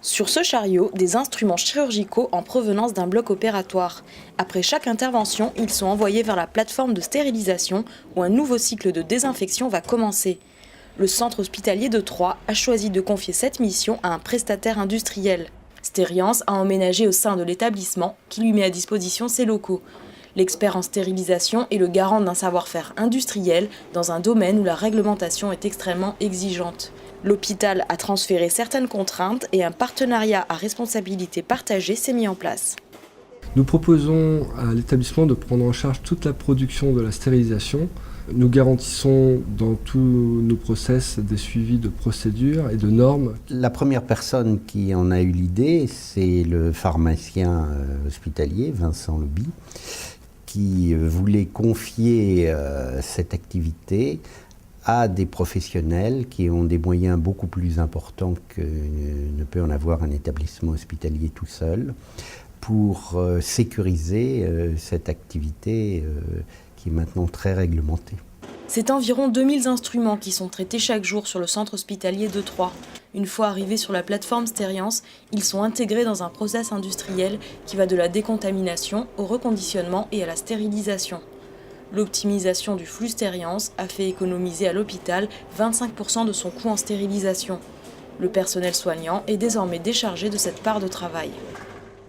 Sur ce chariot, des instruments chirurgicaux en provenance d'un bloc opératoire. Après chaque intervention, ils sont envoyés vers la plateforme de stérilisation où un nouveau cycle de désinfection va commencer. Le centre hospitalier de Troyes a choisi de confier cette mission à un prestataire industriel. Stériance a emménagé au sein de l'établissement qui lui met à disposition ses locaux. L'expert en stérilisation est le garant d'un savoir-faire industriel dans un domaine où la réglementation est extrêmement exigeante. L'hôpital a transféré certaines contraintes et un partenariat à responsabilité partagée s'est mis en place. Nous proposons à l'établissement de prendre en charge toute la production de la stérilisation. Nous garantissons dans tous nos process des suivis de procédures et de normes. La première personne qui en a eu l'idée, c'est le pharmacien hospitalier, Vincent Leby, qui voulait confier cette activité à des professionnels qui ont des moyens beaucoup plus importants que ne peut en avoir un établissement hospitalier tout seul, pour sécuriser cette activité qui est maintenant très réglementée. C'est environ 2000 instruments qui sont traités chaque jour sur le centre hospitalier de Troyes. Une fois arrivés sur la plateforme Stériance, ils sont intégrés dans un process industriel qui va de la décontamination au reconditionnement et à la stérilisation. L'optimisation du flux Stériance a fait économiser à l'hôpital 25% de son coût en stérilisation. Le personnel soignant est désormais déchargé de cette part de travail.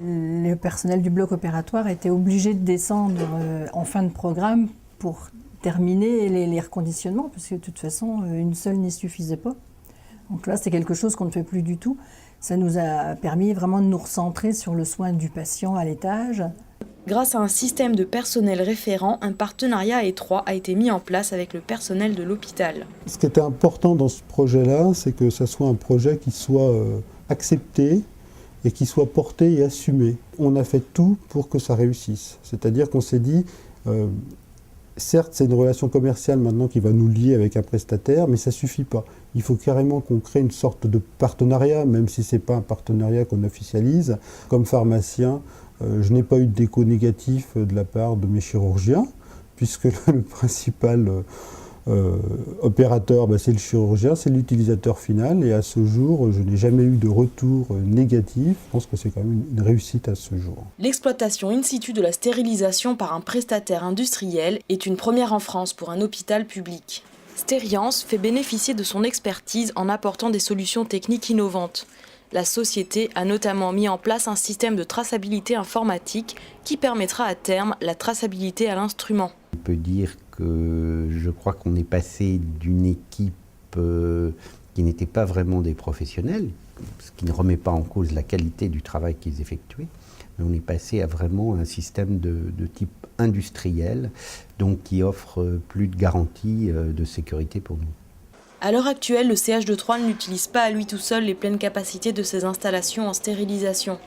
Le personnel du bloc opératoire était obligé de descendre en fin de programme pour terminer les reconditionnements, parce que de toute façon, une seule n'y suffisait pas. Donc là, c'est quelque chose qu'on ne fait plus du tout. Ça nous a permis vraiment de nous recentrer sur le soin du patient à l'étage. Grâce à un système de personnel référent, un partenariat étroit a été mis en place avec le personnel de l'hôpital. Ce qui était important dans ce projet-là, c'est que ça soit un projet qui soit accepté et qui soit porté et assumé. On a fait tout pour que ça réussisse. C'est-à-dire qu'on s'est dit, certes, c'est une relation commerciale maintenant qui va nous lier avec un prestataire, mais ça ne suffit pas. Il faut carrément qu'on crée une sorte de partenariat, même si ce n'est pas un partenariat qu'on officialise. Comme pharmacien, je n'ai pas eu d'écho négatif de la part de mes chirurgiens, puisque le principal opérateur, c'est le chirurgien, c'est l'utilisateur final, et à ce jour, je n'ai jamais eu de retour négatif. Je pense que c'est quand même une réussite à ce jour. L'exploitation in situ de la stérilisation par un prestataire industriel est une première en France pour un hôpital public. Stériance fait bénéficier de son expertise en apportant des solutions techniques innovantes. La société a notamment mis en place un système de traçabilité informatique qui permettra à terme la traçabilité à l'instrument. On peut dire que je crois qu'on est passé d'une équipe qui n'était pas vraiment des professionnels, ce qui ne remet pas en cause la qualité du travail qu'ils effectuaient, mais on est passé à vraiment un système de type industriel, donc qui offre plus de garanties de sécurité pour nous. À l'heure actuelle, le CH de Troyes n'utilise pas à lui tout seul les pleines capacités de ses installations en stérilisation.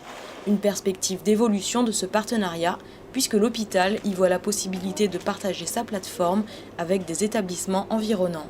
Une perspective d'évolution de ce partenariat, puisque l'hôpital y voit la possibilité de partager sa plateforme avec des établissements environnants.